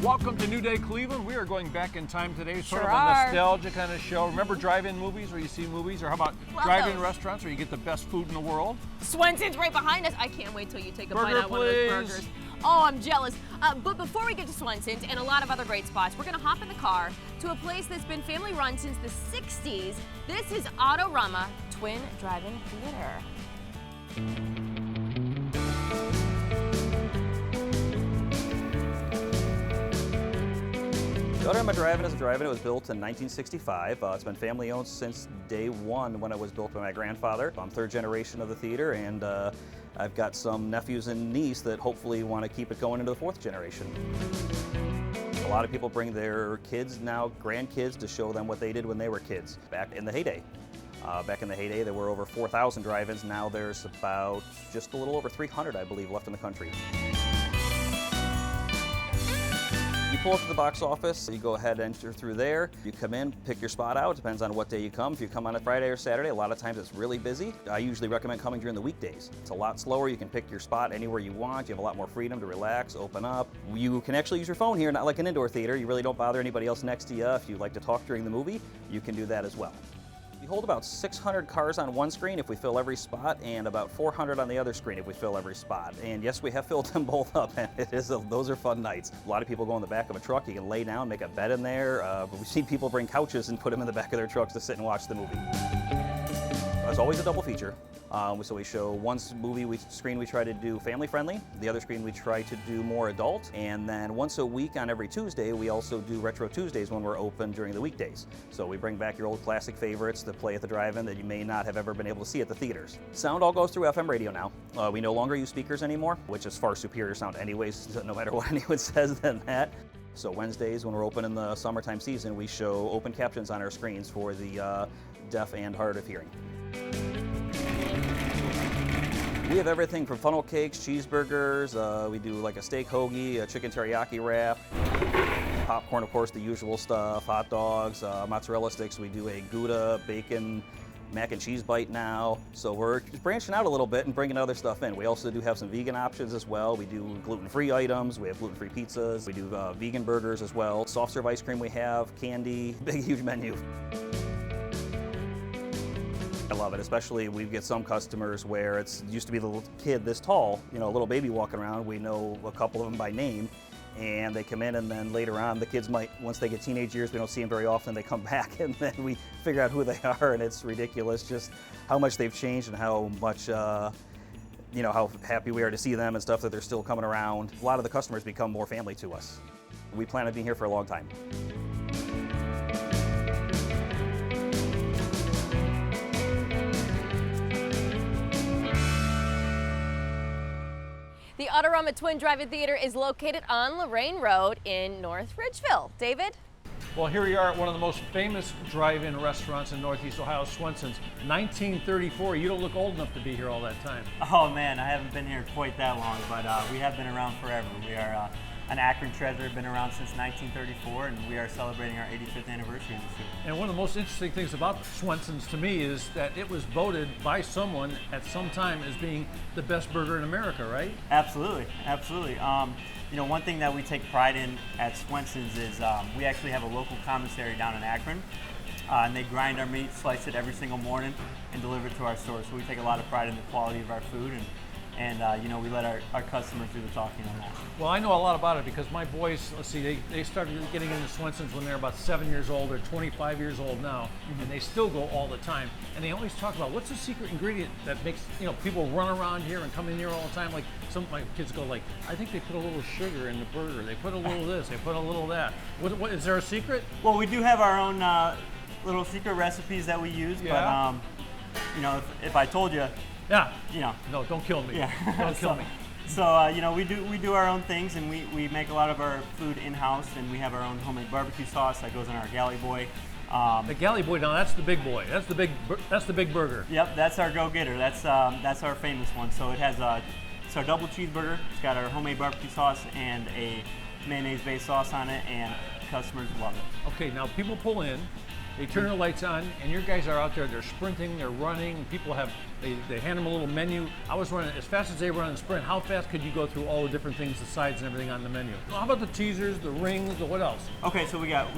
Welcome to New Day Cleveland. We are going back in time today, sort of a are. nostalgia kind of show. Remember drive-in movies where you see movies, or how about Love drive-in those. restaurants where you get the best food in the world? Swenson's right behind us. I can't wait till you take a bite Burger, out of one of those please. burgers. Oh, I'm jealous. But before we get to Swenson's and a lot of other great spots, we're gonna hop in the car to a place that's been family run since the 60s. This is Autorama Twin Drive-In Theater. The Autorama Drive-In is a drive-in. It was built in 1965. It's been family owned since day one when it was built by my grandfather. I'm third generation of the theater, and I've got some nephews and niece that hopefully want to keep it going into the fourth generation. A lot of people bring their kids now, grandkids, to show them what they did when they were kids back in the heyday. Back in the heyday, there were over 4,000 drive-ins. Now there's about just a little over 300, I believe, left in the country. You pull up to the box office, you go ahead and enter through there. You come in, pick your spot out, depends on what day you come. If you come on a Friday or Saturday, a lot of times it's really busy. I usually recommend coming during the weekdays. It's a lot slower, you can pick your spot anywhere you want, you have a lot more freedom to relax, open up. You can actually use your phone here, not like an indoor theater. You really don't bother anybody else next to you. If you like to talk during the movie, you can do that as well. We hold about 600 cars on one screen if we fill every spot, and about 400 on the other screen if we fill every spot. And yes, we have filled them both up, and those are fun nights. A lot of people go in the back of a truck. You can lay down, make a bed in there. But we've seen people bring couches and put them in the back of their trucks to sit and watch the movie. There's always a double feature. So we show one screen we try to do family friendly, the other screen we try to do more adult, and then once a week on every Tuesday we also do Retro Tuesdays when we're open during the weekdays. So we bring back your old classic favorites to play at the drive-in that you may not have ever been able to see at the theaters. Sound all goes through FM radio now. We no longer use speakers anymore, which is far superior sound anyways, no matter what anyone says than that. So Wednesdays when we're open in the summertime season, we show open captions on our screens for the deaf and hard of hearing. We have everything from funnel cakes, cheeseburgers, we do like a steak hoagie, a chicken teriyaki wrap, popcorn, of course, the usual stuff, hot dogs, mozzarella sticks. We do a Gouda, bacon, mac and cheese bite now. So we're branching out a little bit and bringing other stuff in. We also do have some vegan options as well. We do gluten-free items. We have gluten-free pizzas. We do vegan burgers as well. Soft serve ice cream we have, candy, big, huge menu. I love it, especially we get some customers where it used to be the little kid this tall, a little baby walking around. We know a couple of them by name, and they come in, and then later on the kids might, once they get teenage years, we don't see them very often, they come back and then we figure out who they are, and it's ridiculous just how much they've changed and how much, how happy we are to see them and stuff, that they're still coming around. A lot of the customers become more family to us. We plan on being here for a long time. The Autorama Twin Drive-In Theater is located on Lorraine Road in North Ridgeville. David? Well, here we are at one of the most famous drive-in restaurants in Northeast Ohio, Swenson's. 1934, you don't look old enough to be here all that time. Oh man, I haven't been here quite that long, but we have been around forever. We are an Akron treasure, been around since 1934, and we are celebrating our 85th anniversary this year. And one of the most interesting things about Swenson's to me is that it was voted by someone at some time as being the best burger in America, right? Absolutely, absolutely. One thing that we take pride in at Swenson's is we actually have a local commissary down in Akron, and they grind our meat, slice it every single morning, and deliver it to our store. So we take a lot of pride in the quality of our food, and we let our customers do the talking on that. Well, I know a lot about it because my boys, they started getting into Swenson's when they were about 7 years old. They're 25 years old now, and they still go all the time. And they always talk about what's the secret ingredient that makes people run around here and come in here all the time. Like some of my kids go like, I think they put a little sugar in the burger. They put a little this, they put a little that. What is there a secret? Well, we do have our own little secret recipes that we use, yeah. But if I told you. Yeah. No, don't kill me. Yeah. Don't kill me. So we do our own things, and we make a lot of our food in-house, and we have our own homemade barbecue sauce that goes in our Galley Boy. The Galley Boy, now that's the big boy. That's the big burger. Yep, that's our go-getter. That's our famous one. So it's our double cheeseburger. It's got our homemade barbecue sauce and a mayonnaise-based sauce on it, and customers love it. Okay, now people pull in. They turn the lights on, and your guys are out there. They're sprinting, they're running. People they hand them a little menu. I was running as fast as they run in sprint. How fast could you go through all the different things, the sides and everything on the menu? How about the teasers, the rings, the what else? Okay, so we got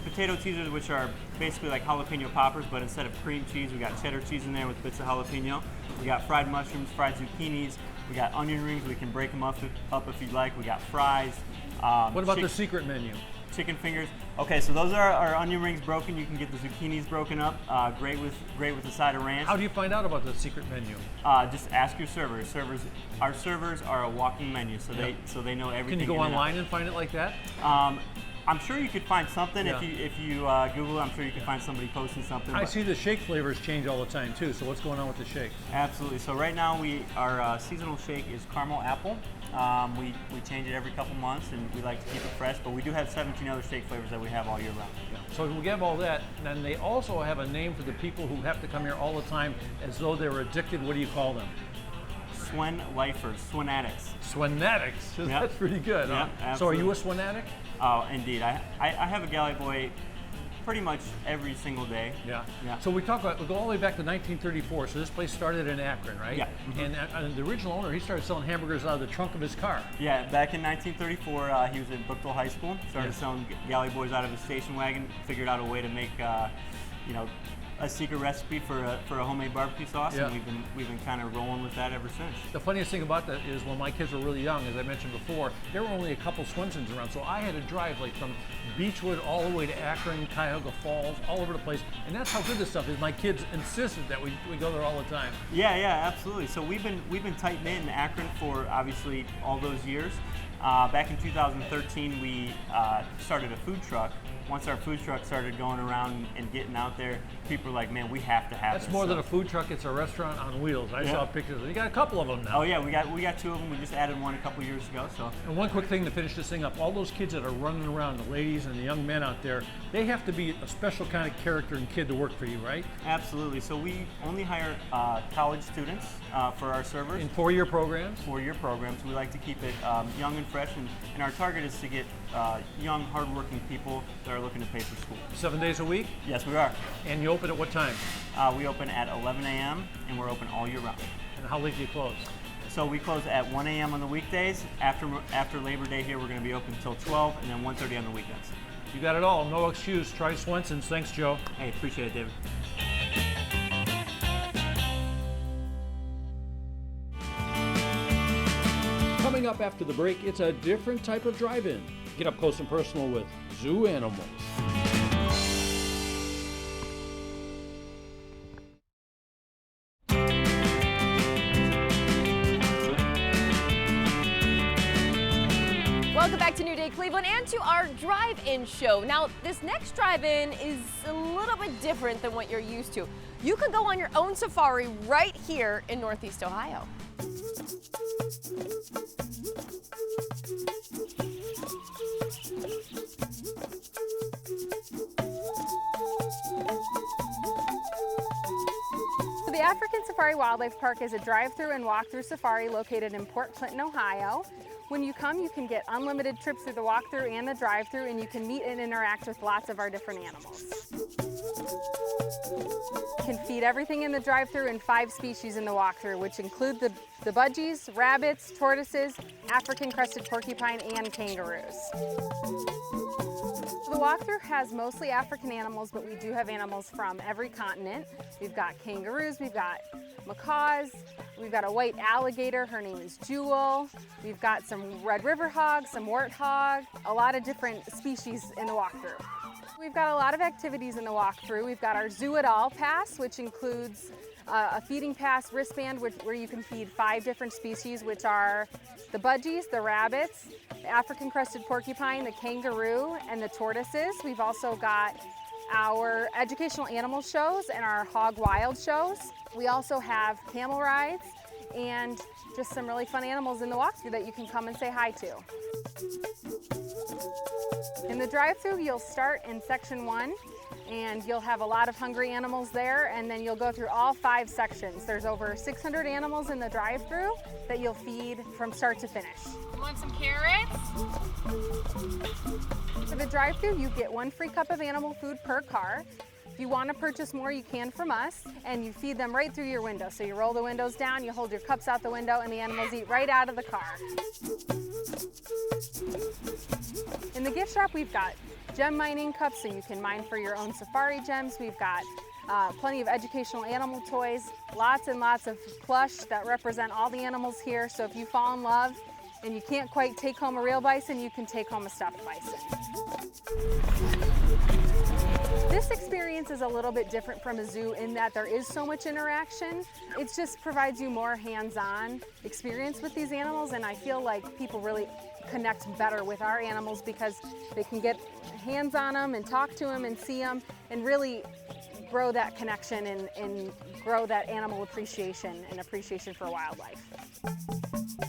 potato teasers, which are basically like jalapeno poppers, but instead of cream cheese, we got cheddar cheese in there with bits of jalapeno. We got fried mushrooms, fried zucchinis. We got onion rings. We can break them up if you'd like. We got fries. What about the secret menu? Chicken fingers. Okay, so those are our onion rings broken. You can get the zucchinis broken up. Great with a side of ranch. How do you find out about the secret menu? Just ask your server. Our servers are a walking menu, so they know everything. Can you go online and find it like that? I'm sure you could find something if you Google it. I'm sure you can find somebody posting something. I see the shake flavors change all the time too. So what's going on with the shakes? Absolutely. So right now our seasonal shake is caramel apple. We change it every couple months, and we like to keep it fresh. But we do have 17 other shake flavors that we have all year round. Yeah. So we have all that, and then they also have a name for the people who have to come here all the time, as though they were addicted. What do you call them? Swen lifers, Swen addicts. Swenatics. Yep. That's pretty good. Yep, Huh? So are you a Swenatic? Oh, indeed. I have a galley boy pretty much every single day. Yeah. Yeah. So we go all the way back to 1934. So this place started in Akron, right? Yeah. And the original owner, he started selling hamburgers out of the trunk of his car. Yeah, back in 1934, he was in Brookville High School. Started selling galley boys out of his station wagon. Figured out a way to make, a secret recipe for a homemade barbecue sauce, and we've been kind of rolling with that ever since. The funniest thing about that is when my kids were really young, as I mentioned before, there were only a couple Swensons around, so I had to drive like from Beechwood all the way to Akron, Cuyahoga Falls, all over the place, and that's how good this stuff is. My kids insisted that we go there all the time. Yeah, absolutely. So we've been tight knit in Akron for obviously all those years. Back in 2013, we started a food truck. Once our food truck started going around and getting out there, people were like, man, we have to have this. That's more than a food truck, it's a restaurant on wheels. I saw pictures. You got a couple of them now. Oh yeah, we got two of them. We just added one a couple years ago. So. And one quick thing to finish this thing up, all those kids that are running around, the ladies and the young men out there, they have to be a special kind of character and kid to work for you, right? Absolutely. So we only hire college students for our servers. In 4-year programs? 4-year programs. We like to keep it young and fresh, and our target is to get young, hardworking people that are looking to pay for school. 7 days a week? Yes, we are. And you open at what time? We open at 11 a.m. and we're open all year round. And how late do you close? So we close at 1 a.m. on the weekdays. After Labor Day here, we're going to be open until 12, and then 1:30 on the weekends. You got it all. No excuse. Try Swenson's. Thanks, Joe. Hey, appreciate it, David. Coming up after the break, it's a different type of drive-in. Get up close and personal with zoo animals. Welcome back to New Day Cleveland and to our drive-in show. Now, this next drive-in is a little bit different than what you're used to. You could go on your own safari right here in Northeast Ohio. The African Safari Wildlife Park is a drive-through and walk-through safari located in Port Clinton, Ohio. When you come, you can get unlimited trips through the walk-through and the drive-through, and you can meet and interact with lots of our different animals. You can feed everything in the drive-through and 5 species in the walk-through, which include the budgies, rabbits, tortoises, African crested porcupine, and kangaroos. The walkthrough has mostly African animals, but we do have animals from every continent. We've got kangaroos, we've got macaws, we've got a white alligator, her name is Jewel. We've got some Red River hog, some warthog, a lot of different species in the walkthrough. We've got a lot of activities in the walkthrough. We've got our Zoo It All Pass, which includes a feeding pass wristband where you can feed 5 different species, which are the budgies, the rabbits, the African crested porcupine, the kangaroo, and the tortoises. We've also got our educational animal shows and our hog wild shows. We also have camel rides and just some really fun animals in the walkthrough that you can come and say hi to. In the drive-through, you'll start in section 1. And you'll have a lot of hungry animals there, and then you'll go through all 5 sections. There's over 600 animals in the drive-through that you'll feed from start to finish. You want some carrots? For the drive-through, you get 1 free cup of animal food per car. If you want to purchase more, you can from us, and you feed them right through your window. So you roll the windows down, you hold your cups out the window, and the animals eat right out of the car. In the gift shop, we've got gem mining cups, so you can mine for your own safari gems. We've got plenty of educational animal toys, lots and lots of plush that represent all the animals here. So if you fall in love and you can't quite take home a real bison, you can take home a stuffed bison. This experience is a little bit different from a zoo in that there is so much interaction. It just provides you more hands-on experience with these animals, and I feel like people really connect better with our animals because they can get hands on them and talk to them and see them and really grow that connection and grow that animal appreciation and appreciation for wildlife.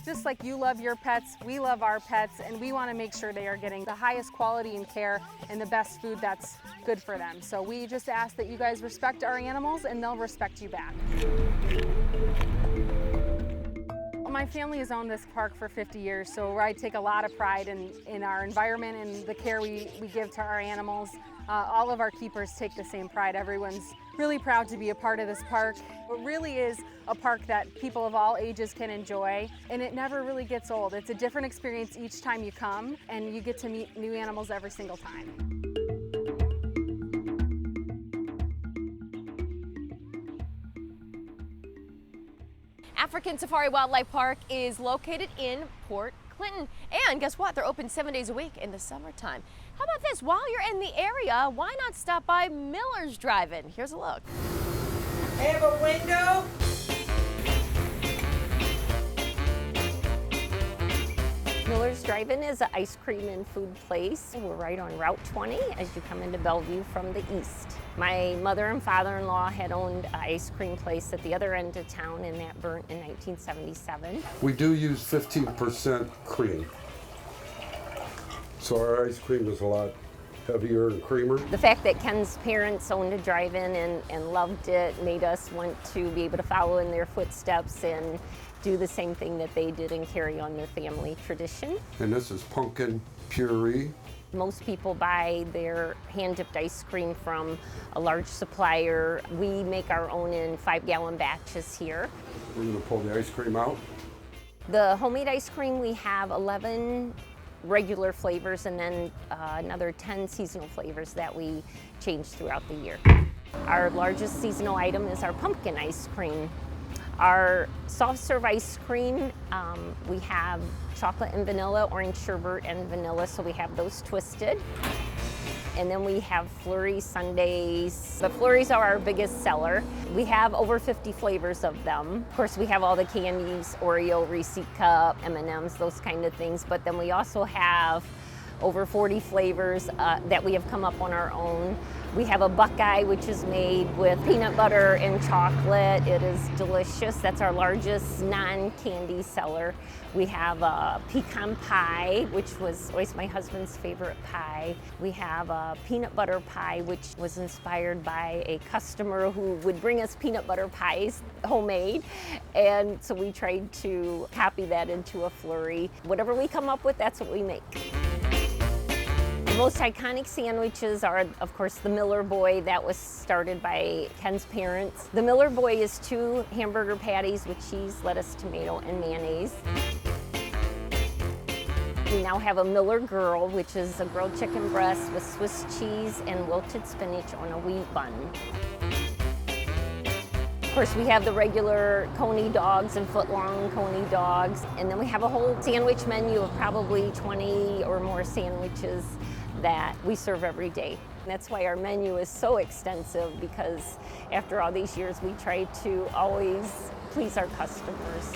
Just like you love your pets, we love our pets, and we want to make sure they are getting the highest quality and care and the best food that's good for them. So we just ask that you guys respect our animals and they'll respect you back. My family has owned this park for 50 years, so I take a lot of pride in our environment and the care we give to our animals. All of our keepers take the same pride. Everyone's really proud to be a part of this park. It really is a park that people of all ages can enjoy, and it never really gets old. It's a different experience each time you come, and you get to meet new animals every single time. African Safari Wildlife Park is located in Port Clinton. And guess what? They're open 7 days a week in the summertime. How about this? While you're in the area, why not stop by Miller's Drive-In? Here's a look. I have a window. Miller's Drive-In is an ice cream and food place. We're right on Route 20 as you come into Bellevue from the east. My mother and father-in-law had owned an ice cream place at the other end of town, and that burnt in 1977. We do use 15% cream. So our ice cream is a lot heavier and creamer. The fact that Ken's parents owned a drive-in and loved it made us want to be able to follow in their footsteps and do the same thing that they did and carry on their family tradition. And this is pumpkin puree. Most people buy their hand-dipped ice cream from a large supplier. We make our own in 5-gallon batches here. We're going to pull the ice cream out. The homemade ice cream, we have 11 regular flavors and then another 10 seasonal flavors that we change throughout the year. Our largest seasonal item is our pumpkin ice cream. Our soft serve ice cream, we have chocolate and vanilla, orange sherbet and vanilla, so we have those twisted. And then we have flurry sundaes. The flurries are our biggest seller. We have over 50 flavors of them. Of course, we have all the candies, Oreo, Reese Cup, M&Ms, those kind of things. But then we also have over 40 flavors that we have come up on our own. We have a Buckeye, which is made with peanut butter and chocolate. It is delicious. That's our largest non-candy seller. We have a pecan pie, which was always my husband's favorite pie. We have a peanut butter pie, which was inspired by a customer who would bring us peanut butter pies, homemade. And so we tried to copy that into a flurry. Whatever we come up with, that's what we make. The most iconic sandwiches are, of course, the Miller Boy. That was started by Ken's parents. The Miller Boy is 2 hamburger patties with cheese, lettuce, tomato, and mayonnaise. We now have a Miller Girl, which is a grilled chicken breast with Swiss cheese and wilted spinach on a wheat bun. Of course, we have the regular coney dogs and foot-long coney dogs, and then we have a whole sandwich menu of probably 20 or more sandwiches that we serve every day. And that's why our menu is so extensive, because after all these years, we try to always please our customers.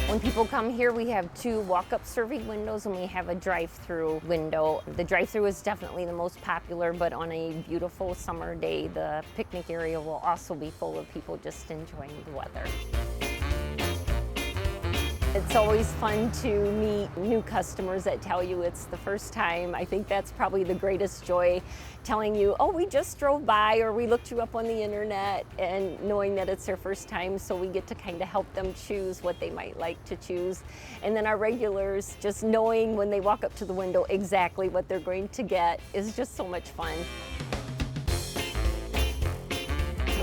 When people come here, we have 2 walk-up serving windows and we have a drive-through window. The drive-through is definitely the most popular, but on a beautiful summer day, the picnic area will also be full of people just enjoying the weather. It's always fun to meet new customers that tell you it's the first time. I think that's probably the greatest joy, telling you, oh, we just drove by or we looked you up on the internet, and knowing that it's their first time, so we get to kind of help them choose what they might like to choose. And then our regulars, just knowing when they walk up to the window exactly what they're going to get is just so much fun.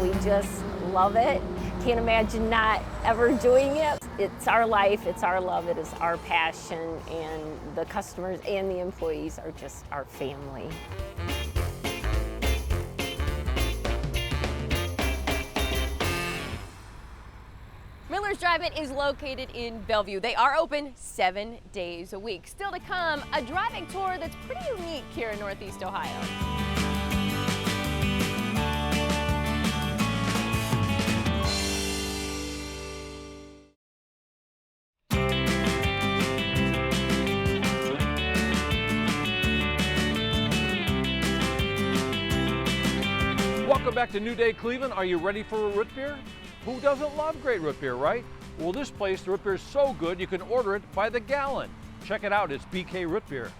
We just love it. Can't imagine not ever doing it. It's our life, it's our love, it is our passion, and the customers and the employees are just our family. Miller's Drive-In is located in Bellevue. They are open 7 days a week. Still to come, a driving tour that's pretty unique here in Northeast Ohio. Welcome back to New Day Cleveland. Are you ready for a root beer? Who doesn't love great root beer, right? Well, this place, the root beer is so good you can order it by the gallon. Check it out, it's BK Root Beer.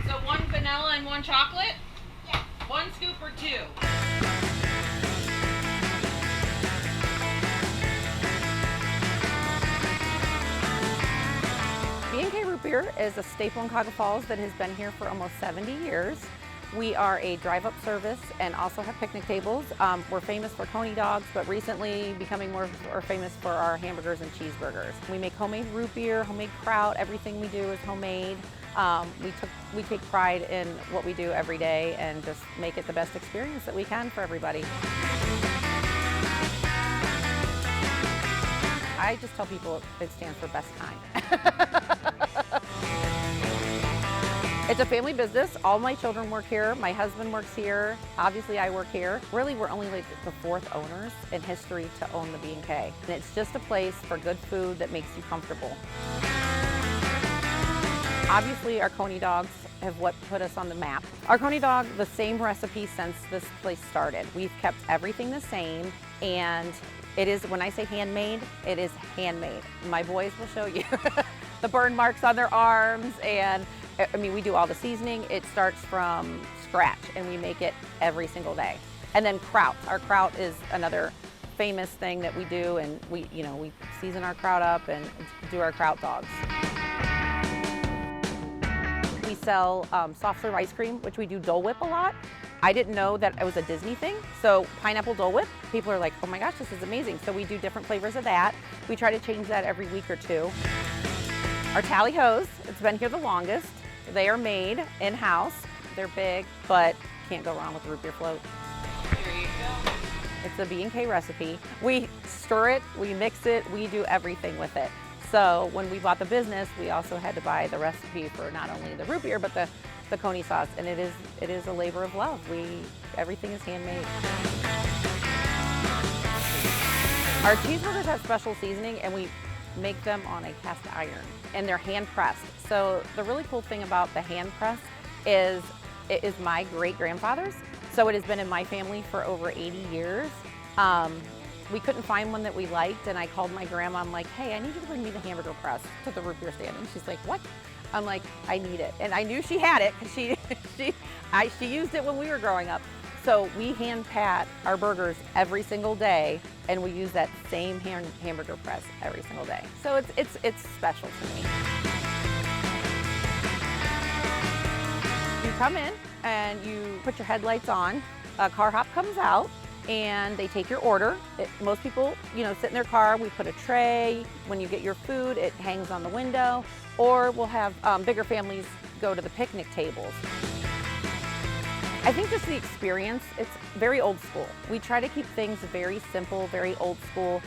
So 1 vanilla and 1 chocolate? Yeah. 1 scoop or 2? B&K Root Beer is a staple in Cuyahoga Falls that has been here for almost 70 years. We are a drive-up service and also have picnic tables. We're famous for coney dogs, but recently becoming more famous for our hamburgers and cheeseburgers. We make homemade root beer, homemade kraut. Everything we do is homemade. We take pride in what we do every day and just make it the best experience that we can for everybody. I just tell people it stands for best kind. It's a family business. All my children work here. My husband works here. Obviously, I work here. Really, we're only like the 4th owners in history to own the B&K. And it's just a place for good food that makes you comfortable. Obviously, our coney dogs have what put us on the map. Our coney dog, the same recipe since this place started. We've kept everything the same, and it is, when I say handmade, it is handmade. My boys will show you the burn marks on their arms, and I mean, we do all the seasoning. It starts from scratch, and we make it every single day. And then kraut. Our kraut is another famous thing that we do, and we season our kraut up and do our kraut dogs. We sell soft serve ice cream, which we do Dole Whip a lot. I didn't know that it was a Disney thing, so pineapple Dole Whip, people are like, oh my gosh, this is amazing. So we do different flavors of that. We try to change that every week or 2. Our Tally Hos, it's been here the longest. They are made in-house. They're big, but can't go wrong with the root beer float. Here you go. It's a B&K recipe. We stir it, we mix it, we do everything with it. So when we bought the business, we also had to buy the recipe for not only the root beer, but the coney sauce, and it is a labor of love. Everything is handmade. Our cheeseburgers have special seasoning, and we make them on a cast iron, and they're hand pressed. So the really cool thing about the hand press is it is my great grandfather's. So it has been in my family for over 80 years. We couldn't find one that we liked, and I called my grandma. I'm like, hey, I need you to bring me the hamburger press to the root beer stand. And she's like, what? I'm like, I need it. And I knew she had it because she used it when we were growing up. So we hand pat our burgers every single day, and we use that same hamburger press every single day. So it's special to me. You come in and you put your headlights on, a car hop comes out, and they take your order. Most people, sit in their car. We put a tray. When you get your food, it hangs on the window. Or we'll have bigger families go to the picnic tables. I think just the experience, it's very old school. We try to keep things very simple, very old school.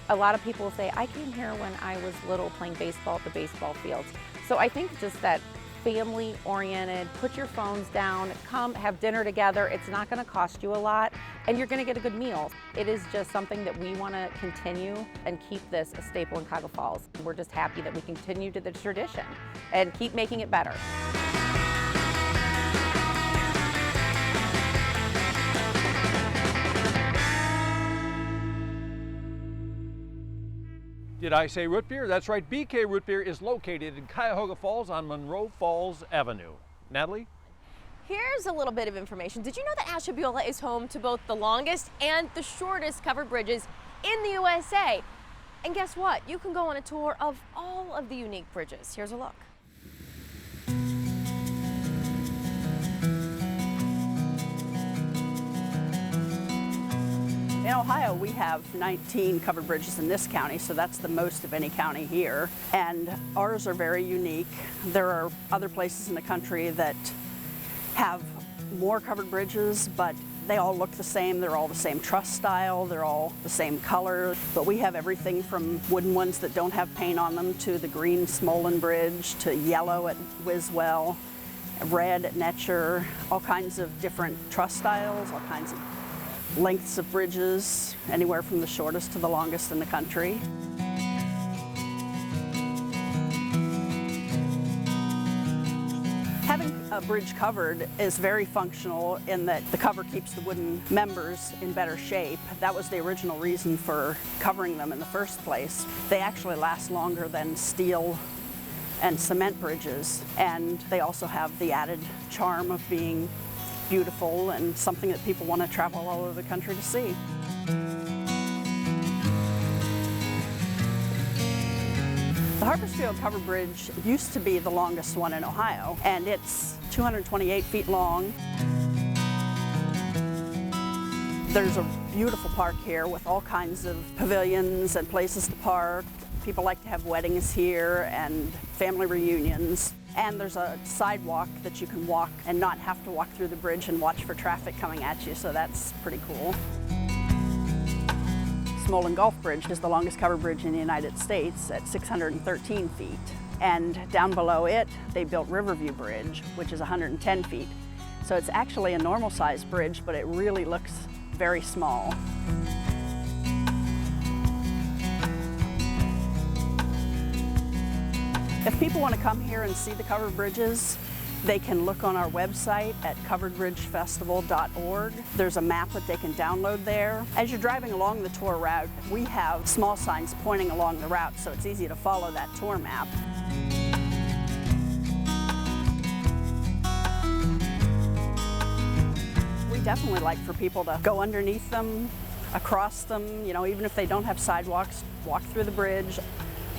A lot of people say, I came here when I was little playing baseball at the baseball fields. So I think just that family-oriented, put your phones down, come have dinner together. It's not gonna cost you a lot, and you're gonna get a good meal. It is just something that we wanna continue and keep this a staple in Cuyahoga Falls. We're just happy that we continue to the tradition and keep making it better. Did I say root beer? That's right, BK Root Beer is located in Cuyahoga Falls on Monroe Falls Avenue. Natalie? Here's a little bit of information. Did you know that Ashtabula is home to both the longest and the shortest covered bridges in the USA? And guess what? You can go on a tour of all of the unique bridges. Here's a look. In Ohio, we have 19 covered bridges in this county, so that's the most of any county here. And ours are very unique. There are other places in the country that have more covered bridges, but they all look the same. They're all the same truss style. They're all the same color. But we have everything from wooden ones that don't have paint on them to the green Smolin Bridge to yellow at Wiswell, red at Netcher, all kinds of different truss styles, all kinds of lengths of bridges, anywhere from the shortest to the longest in the country. Having a bridge covered is very functional in that the cover keeps the wooden members in better shape. That was the original reason for covering them in the first place. They actually last longer than steel and cement bridges, and they also have the added charm of being beautiful and something that people want to travel all over the country to see. The Harpersfield Covered Bridge used to be the longest one in Ohio, and it's 228 feet long. There's a beautiful park here with all kinds of pavilions and places to park. People like to have weddings here and family reunions. And there's a sidewalk that you can walk and not have to walk through the bridge and watch for traffic coming at you, so that's pretty cool. Smolin Gulf Bridge is the longest covered bridge in the United States at 613 feet. And down below it, they built Riverview Bridge, which is 110 feet. So it's actually a normal sized bridge, but it really looks very small. If people want to come here and see the covered bridges, they can look on our website at coveredbridgefestival.org. There's a map that they can download there. As you're driving along the tour route, we have small signs pointing along the route, so it's easy to follow that tour map. We definitely like for people to go underneath them, across them, even if they don't have sidewalks, walk through the bridge.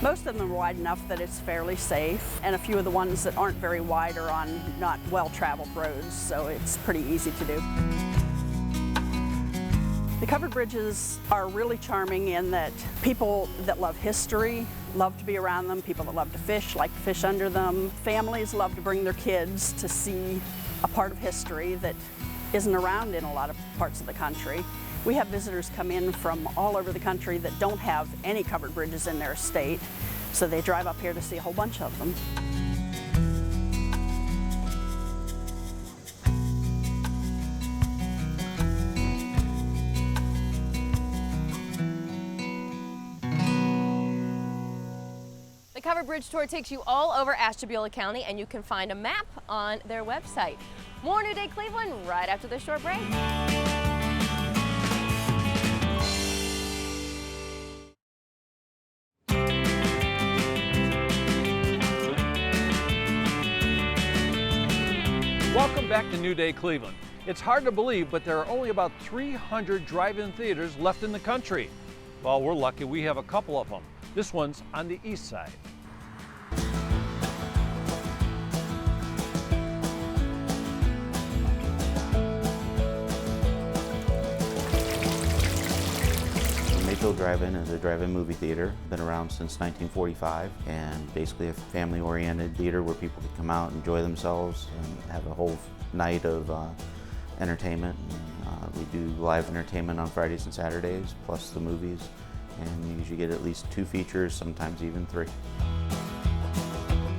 Most of them are wide enough that it's fairly safe, and a few of the ones that aren't very wide are on not well-traveled roads, so it's pretty easy to do. The covered bridges are really charming in that people that love history love to be around them, people that love to fish like to fish under them. Families love to bring their kids to see a part of history that isn't around in a lot of parts of the country. We have visitors come in from all over the country that don't have any covered bridges in their state, so they drive up here to see a whole bunch of them. The Covered Bridge Tour takes you all over Ashtabula County, and you can find a map on their website. More New Day Cleveland right after this short break. Welcome back to New Day Cleveland. It's hard to believe, but there are only about 300 drive-in theaters left in the country. Well, we're lucky we have a couple of them. This one's on the east side. Mayfield Drive-In is a drive-in movie theater, been around since 1945, and basically a family-oriented theater where people can come out, enjoy themselves, and have a whole night of entertainment. We do live entertainment on Fridays and Saturdays, plus the movies, and you usually get at least 2 features, sometimes even 3.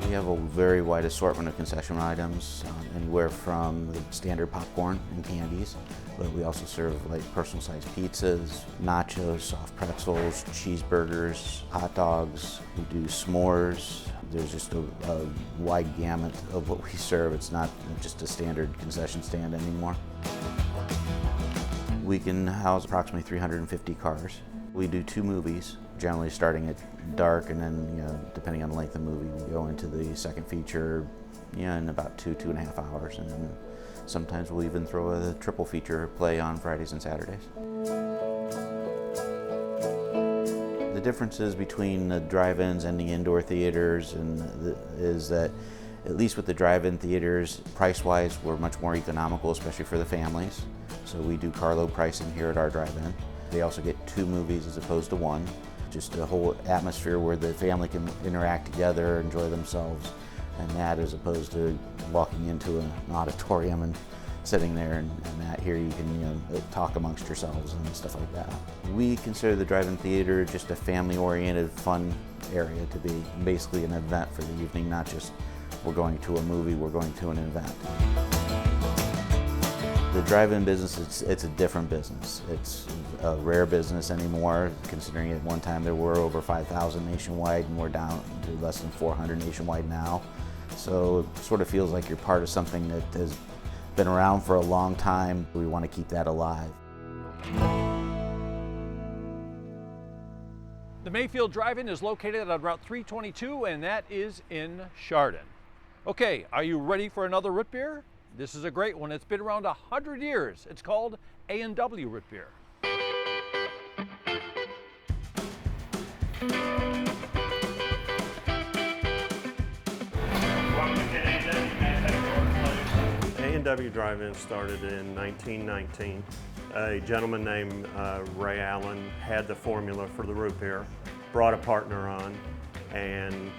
We have a very wide assortment of concession items, anywhere from the standard popcorn and candies, but we also serve like personal-sized pizzas, nachos, soft pretzels, cheeseburgers, hot dogs. We do s'mores. There's just a wide gamut of what we serve. It's not just a standard concession stand anymore. We can house approximately 350 cars. We do 2 movies, generally starting at dark, and then, depending on the length of the movie, we go into the second feature, in about 2.5 hours, and then sometimes we'll even throw a triple feature play on Fridays and Saturdays. The differences between the drive-ins and the indoor theaters is that, at least with the drive-in theaters, price-wise, we're much more economical, especially for the families. So we do carload pricing here at our drive-in. They also get 2 movies as opposed to 1. Just a whole atmosphere where the family can interact together, enjoy themselves, and that as opposed to walking into an auditorium and sitting there and that here you can talk amongst yourselves and stuff like that. We consider the drive-in theater just a family-oriented, fun area to be basically an event for the evening, not just we're going to a movie, we're going to an event. The drive-in business, it's a different business. It's a rare business anymore, considering at one time there were over 5,000 nationwide and we're down to less than 400 nationwide now. So it sort of feels like you're part of something that has been around for a long time. We want to keep that alive. The Mayfield Drive-In is located on Route 322, and that is in Chardon. Okay, are you ready for another root beer? This is a great one. It's been around 100 years. It's called A&W Root Beer. A&W Drive-In started in 1919. A gentleman named Ray Allen had the formula for the root beer, brought a partner on, and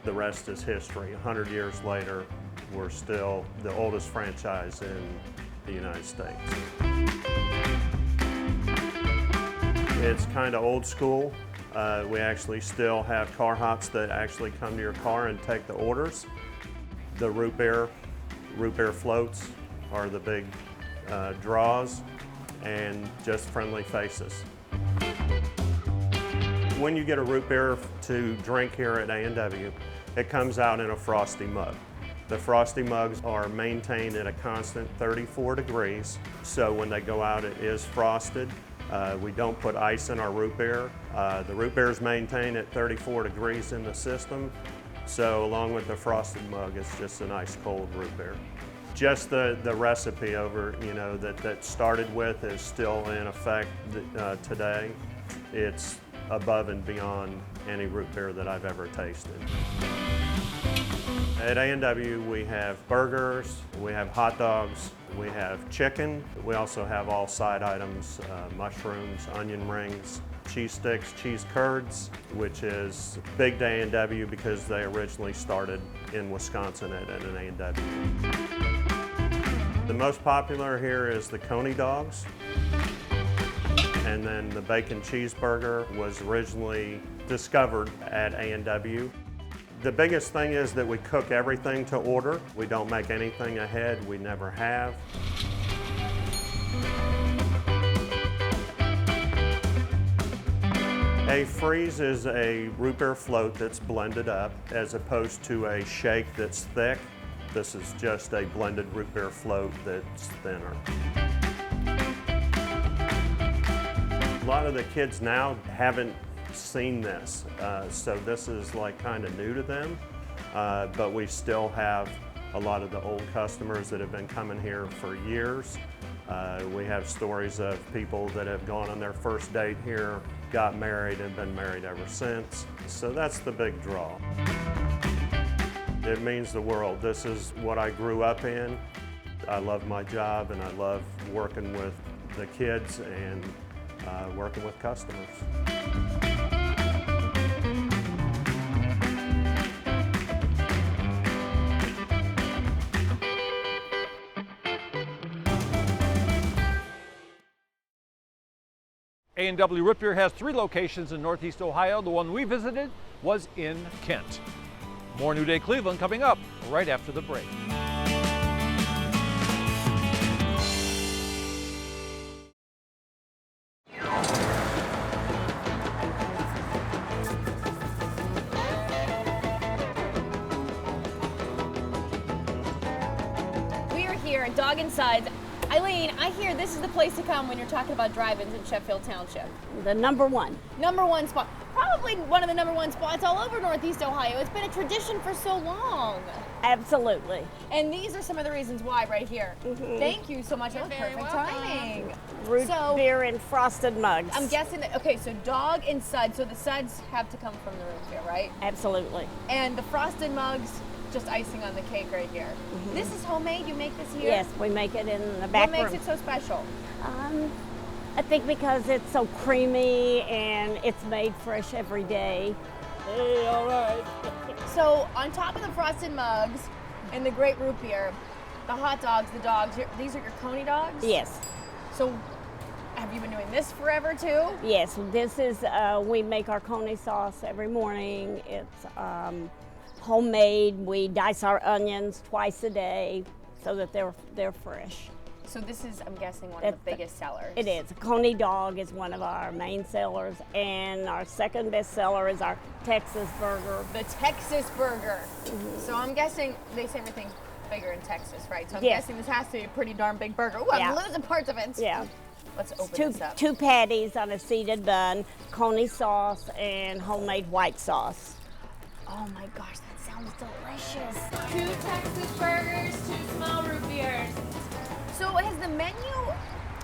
the rest is history. 100 years later, we're still the oldest franchise in the United States. It's kind of old school. We actually still have car hops that actually come to your car and take the orders. The root beer floats are the big draws, and just friendly faces. When you get a root beer to drink here at A&W, it comes out in a frosty mug. The frosty mugs are maintained at a constant 34 degrees, so when they go out it is frosted. We don't put ice in our root beer. The root beer is maintained at 34 degrees in the system, so along with the frosted mug, it's just a nice cold root beer. Just the recipe over, that started with is still in effect today. It's above and beyond any root beer that I've ever tasted. At A&W, we have burgers, we have hot dogs, we have chicken. We also have all side items, mushrooms, onion rings, cheese sticks, cheese curds, which is big to A&W because they originally started in Wisconsin at an A&W. The most popular here is the Coney dogs. And then the bacon cheeseburger was originally discovered at A&W. The biggest thing is that we cook everything to order. We don't make anything ahead, we never have. A freeze is a root beer float that's blended up as opposed to a shake that's thick. This is just a blended root beer float that's thinner. A lot of the kids now haven't seen this, so this is like kind of new to them, but we still have a lot of the old customers that have been coming here for years. We have stories of people that have gone on their first date here, got married, and been married ever since. So that's the big draw. It means the world. This is what I grew up in. I love my job and I love working with the kids and working with customers. A&W Root Beer has 3 locations in Northeast Ohio. The one we visited was in Kent. More New Day Cleveland coming up right after the break. We are here at Dog Insides. Eileen, I hear this is the place to come when you're talking about drive-ins in Sheffield Township. The number one. Number one spot. Probably one of the number one spots all over Northeast Ohio. It's been a tradition for so long. Absolutely. And these are some of the reasons why right here. Mm-hmm. Thank you so much. That was perfect timing. Root beer and frosted mugs. I'm guessing that, okay, so Dog Inside, so the sides have to come from the root beer, right? Absolutely. And the frosted mugs, just icing on the cake right here. Mm-hmm. This is homemade, you make this here? Yes, we make it in the back room. What makes it so special? I think because it's so creamy and it's made fresh every day. Hey, all right. So on top of the frosted mugs and the great root beer, the hot dogs, the dogs, these are your Coney dogs? Yes. So have you been doing this forever too? Yes, this is, we make our Coney sauce every morning. It's homemade. We dice our onions twice a day so that they're fresh. So this is, I'm guessing, one of the biggest sellers. It is. Coney dog is one of our main sellers, and our second best seller is our Texas burger. The Texas burger. So I'm guessing they say everything's bigger in Texas, right? So I'm Yes. guessing this has to be a pretty darn big burger. Ooh, I'm losing parts of it. Yeah. Let's open this up. Two patties on a seeded bun, Coney sauce, and homemade white sauce. Oh my gosh, that sounds delicious. 2 Texas burgers, 2 small root beers. So has the menu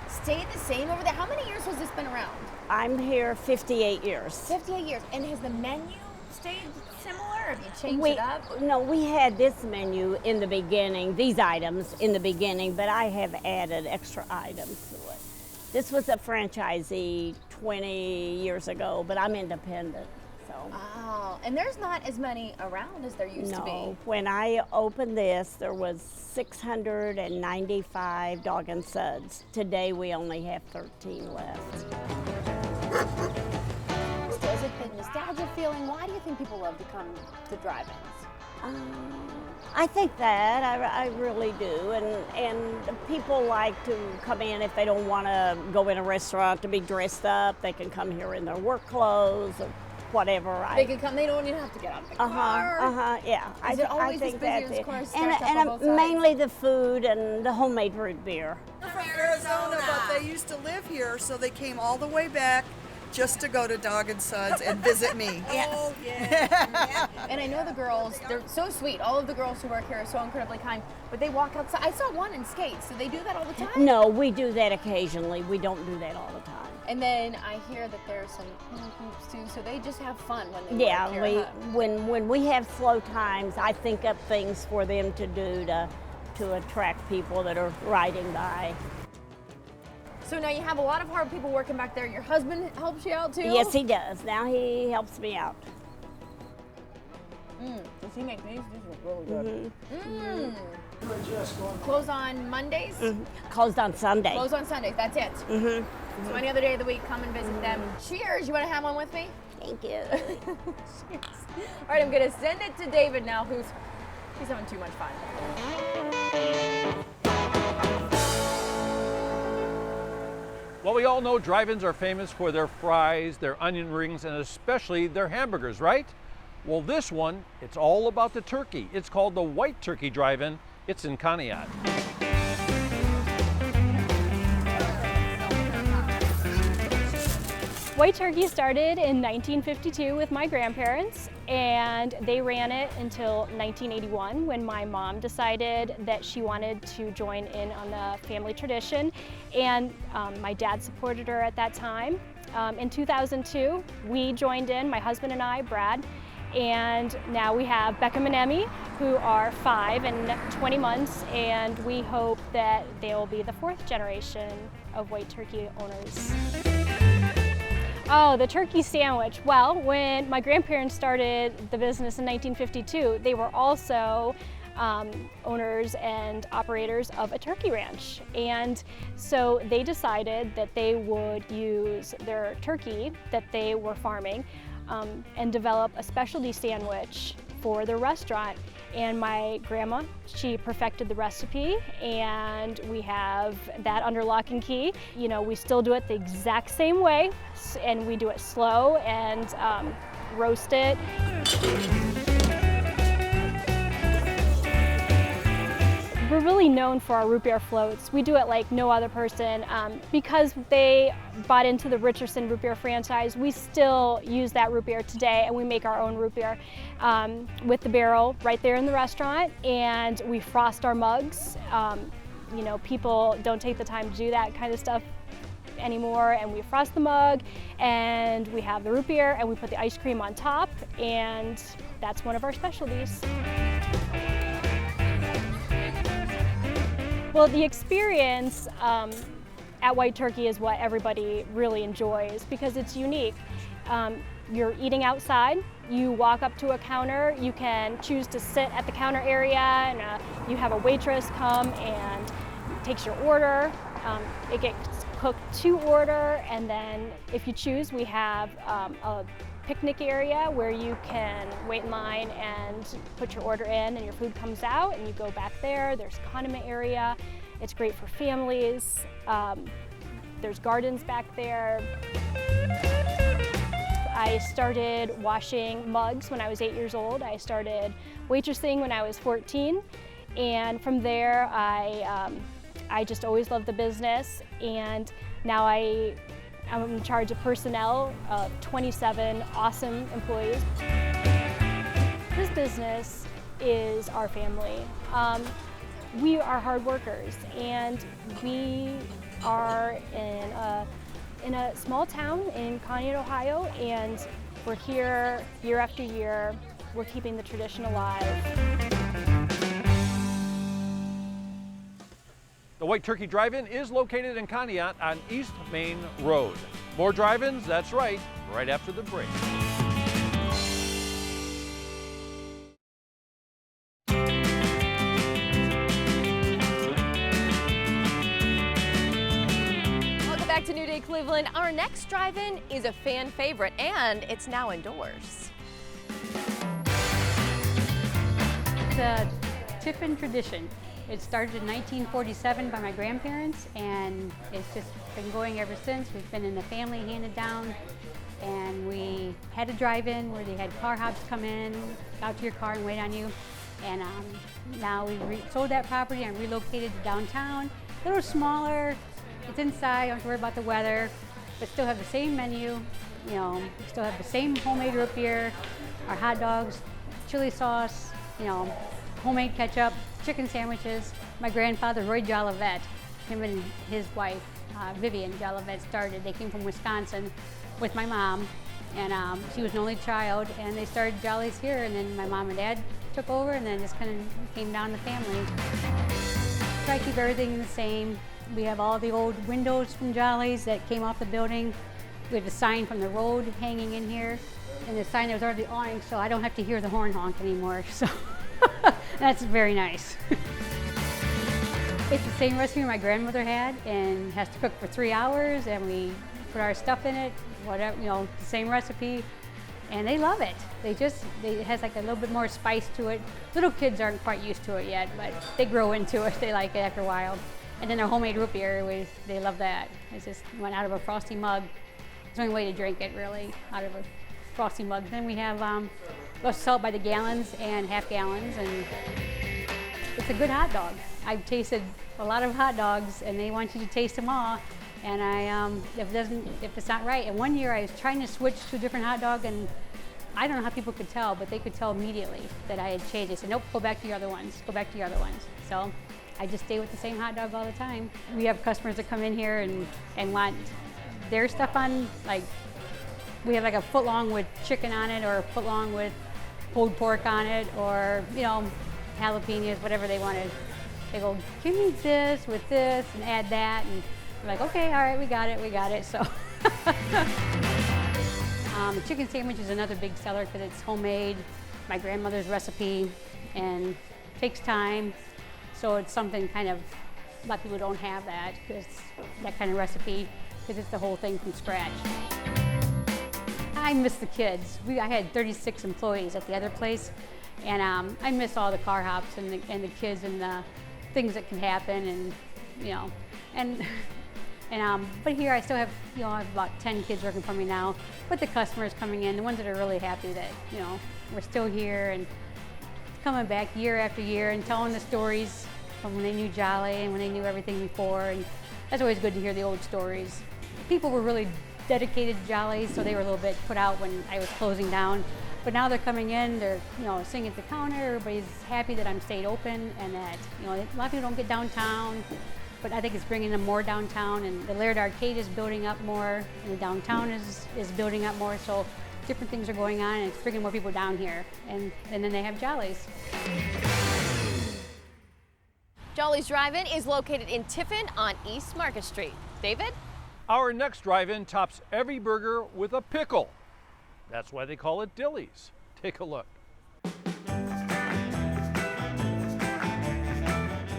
stayed the same over there? How many years has this been around? I'm here 58 years. 58 years. And has the menu stayed similar? Have you changed it up? No, we had this menu in the beginning, these items in the beginning, but I have added extra items to it. This was a franchisee 20 years ago, but I'm independent. So. Oh, and there's not as many around as there used to be. No, when I opened this, there was 695 dog and suds. Today we only have 13 left. So is it the nostalgia feeling? Why do you think people love to come to drive-ins? I think that, I really do, and people like to come in if they don't want to go in a restaurant to be dressed up. They can come here in their work clothes or whatever. They can come. They don't even have to get out of the car. Yeah. Is it always I think as busy that's as it. cars stacked up on both sides? Mainly the food and the homemade root beer. From Arizona, but they used to live here, so they came all the way back just to go to Dog and Suds and visit me. Oh, yeah. And I know the girls, they're so sweet. All of the girls who work here are so incredibly kind, but they walk outside. I saw one in skates. Do they do that all the time? No, we do that occasionally. We don't do that all the time. And then I hear that there's some groups too, so they just have fun when they work here. Yeah, when we have slow times, I think up things for them to do to attract people that are riding by. So now you have a lot of hard people working back there. Your husband helps you out too? Yes, he does. Now he helps me out. Does he make these? These are really good. Close on Mondays? Closed on Sunday. Close on Sundays, that's it. So any other day of the week, come and visit them. Cheers, you want to have one with me? Thank you. Cheers. All right, I'm going to send it to David now, he's having too much fun. Well, we all know drive-ins are famous for their fries, their onion rings, and especially their hamburgers, right? Well, this one, it's all about the turkey. It's called the White Turkey Drive-In. It's in Conneaut. White Turkey started in 1952 with my grandparents, and they ran it until 1981 when my mom decided that she wanted to join in on the family tradition, and my dad supported her at that time. In 2002, we joined in, my husband and I, Brad, and now we have Beckham and Emmy, who are 5 and 20 months, and we hope that they will be the 4th generation of White Turkey owners. Oh, the turkey sandwich. Well, when my grandparents started the business in 1952, they were also owners and operators of a turkey ranch. And so they decided that they would use their turkey that they were farming and develop a specialty sandwich for the restaurant. And my grandma, she perfected the recipe, and we have that under lock and key. You know, we still do it the exact same way, and we do it slow and roast it. We're really known for our root beer floats. We do it like no other person. Because they bought into the Richardson root beer franchise, we still use that root beer today, and we make our own root beer with the barrel right there in the restaurant, and we frost our mugs. You know, people don't take the time to do that kind of stuff anymore, and we frost the mug, and we have the root beer, and we put the ice cream on top, and that's one of our specialties. Well, the experience at White Turkey is what everybody really enjoys because it's unique. You're eating outside, you walk up to a counter, you can choose to sit at the counter area, and you have a waitress come and takes your order. It gets cooked to order, and then if you choose, we have a picnic area where you can wait in line and put your order in and your food comes out and you go back there. There's a condiment area. It's great for families. There's gardens back there. I started washing mugs when I was 8 years old. I started waitressing when I was 14. And from there, I just always loved the business. And now I'm in charge of personnel of 27 awesome employees. This business is our family. We are hard workers, and we are in a small town in Conneaut, Ohio, and we're here year after year. We're keeping the tradition alive. The White Turkey Drive-In is located in Conneaut on East Main Road. More drive-ins, that's right after the break. Back to New Day Cleveland. Our next drive-in is a fan favorite, and it's now indoors. It's a Tiffin tradition. It started in 1947 by my grandparents, and it's just been going ever since. We've been in the family handed down, and we had a drive-in where they had car hops come in, out to your car and wait on you. And now we sold that property and relocated to downtown, a little smaller. It's inside, don't have to worry about the weather, but still have the same menu, you know, still have the same homemade root beer, our hot dogs, chili sauce, you know, homemade ketchup, chicken sandwiches. My grandfather, Roy Jolivet, him and his wife, Vivian Jolivet, started. They came from Wisconsin with my mom, and she was an only child, and they started Jolly's here, and then my mom and dad took over, and then just kind of came down the family. Try to keep everything the same. We have all the old windows from Jolly's that came off the building. We have the sign from the road hanging in here, and the sign that was already awning, so I don't have to hear the horn honk anymore. So that's very nice. It's the same recipe my grandmother had, and has to cook for 3 hours, and we put our stuff in it, whatever, you know, the same recipe, and they love it. It has like a little bit more spice to it. Little kids aren't quite used to it yet, but they grow into it. They like it after a while. And then our homemade root beer, they love that. It's just went out of a frosty mug. It's the only way to drink it, really, out of a frosty mug. Then we have, we'll sell it by the gallons and half gallons, and it's a good hot dog. I've tasted a lot of hot dogs, and they want you to taste them all. And if it's not right. And one year I was trying to switch to a different hot dog, and I don't know how people could tell, but they could tell immediately that I had changed. They said, nope, go back to your other ones. Go back to your other ones. So I just stay with the same hot dog all the time. We have customers that come in here and want their stuff on, like, we have like a foot long with chicken on it, or a foot long with pulled pork on it, or, you know, jalapenos, whatever they wanted. They go, give me this with this and add that, and we're like, okay, all right, we got it. So the chicken sandwich is another big seller because it's homemade, my grandmother's recipe, and takes time. So it's something kind of, a lot of people don't have that, because that kind of recipe, because it's the whole thing from scratch. I miss the kids. I had 36 employees at the other place, and I miss all the car hops and the kids and the things that can happen, and you know, but here I still have, you know, I have about 10 kids working for me now. But the customers coming in, the ones that are really happy that, you know, we're still here and coming back year after year and telling the stories from when they knew Jolly and when they knew everything before, and that's always good to hear the old stories. People were really dedicated to Jolly, so they were a little bit put out when I was closing down. But now they're coming in, they're, you know, sitting at the counter, everybody's happy that I'm stayed open, and that, you know, a lot of people don't get downtown, but I think it's bringing them more downtown, and the Laird Arcade is building up more, and the downtown is building up more, so different things are going on, and it's bringing more people down here, and then they have Jolly's. Jolly's Drive-In is located in Tiffin on East Market Street. David? Our next drive-in tops every burger with a pickle. That's why they call it Dillys. Take a look.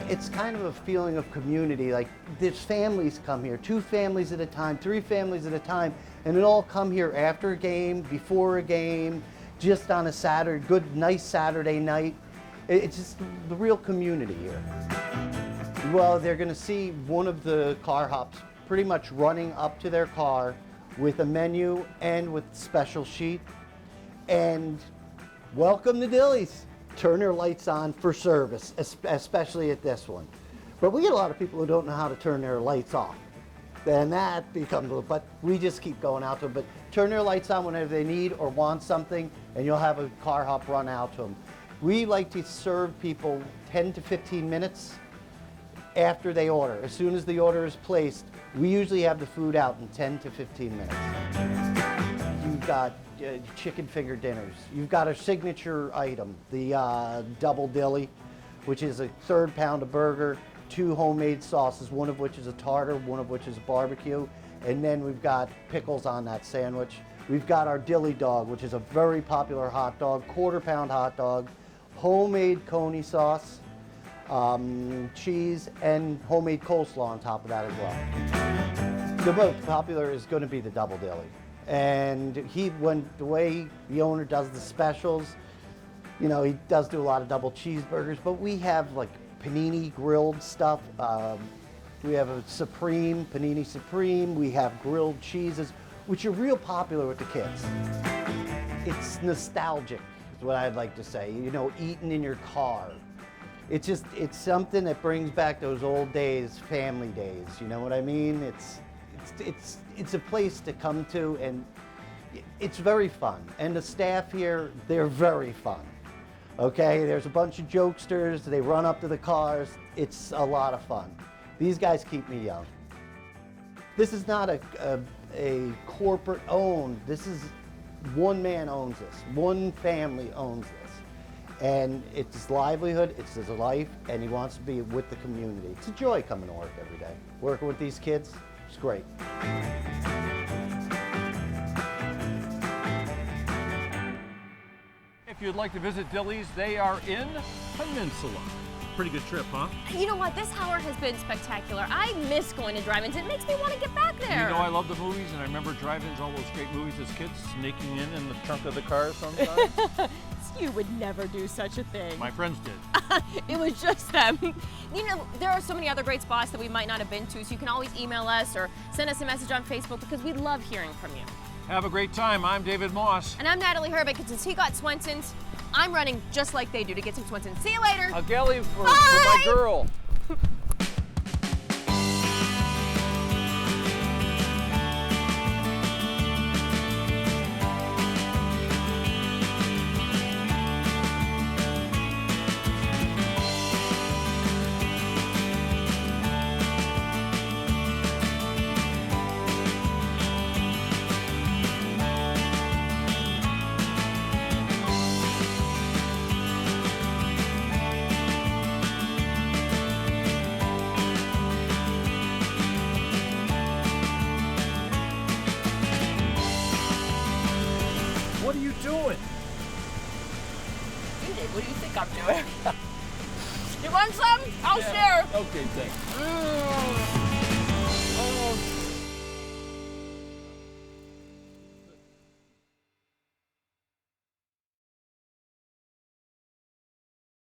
It's kind of a feeling of community. Like, there's families come here, 2 families at a time, 3 families at a time, and it all come here after a game, before a game, just on a Saturday, good, nice Saturday night. It's just the real community here. Well, they're gonna see one of the car hops pretty much running up to their car with a menu and with special sheet. And welcome to Dillys. Turn their lights on for service, especially at this one. But we get a lot of people who don't know how to turn their lights off. Then that becomes, but we just keep going out to them. But turn their lights on whenever they need or want something, and you'll have a car hop run out to them. We like to serve people 10 to 15 minutes after they order. As soon as the order is placed, we usually have the food out in 10 to 15 minutes. You've got chicken finger dinners. You've got a signature item, the double dilly, which is a 1/3 pound of burger, 2 homemade sauces, one of which is a tartar, one of which is barbecue, and then we've got pickles on that sandwich. We've got our dilly dog, which is a very popular hot dog, 1/4 pound hot dog, homemade coney sauce, cheese, and homemade coleslaw on top of that as well. The most popular is going to be the double dilly. And the way the owner does the specials, you know, he does do a lot of double cheeseburgers, but we have like panini grilled stuff. We have a Supreme, Panini Supreme. We have grilled cheeses, which are real popular with the kids. It's nostalgic, is what I'd like to say. You know, eating in your car. It's something that brings back those old days, family days. You know what I mean? It's a place to come to, and it's very fun. And the staff here, they're very fun. Okay, there's a bunch of jokesters. They run up to the cars. It's a lot of fun. These guys keep me young. This is not a corporate owned. This is one man owns this. One family owns this. And it's his livelihood, it's his life, and he wants to be with the community. It's a joy coming to work every day. Working with these kids, it's great. If you'd like to visit Dillys, they are in Peninsula. Pretty good trip, huh? You know what? This hour has been spectacular. I miss going to drive-ins. It makes me want to get back there. You know I love the movies, and I remember drive-ins, all those great movies as kids, sneaking in the trunk of the car sometimes. You would never do such a thing. My friends did. It was just them. You know, there are so many other great spots that we might not have been to, so you can always email us or send us a message on Facebook because we love hearing from you. Have a great time. I'm David Moss. And I'm Natalie Herbeck, and since he got Swenson's, I'm running just like they do to get some Swenson's. See you later. A galley for my girl. What are you doing? What do you think I'm doing? You want some? I'll share. Okay, thanks.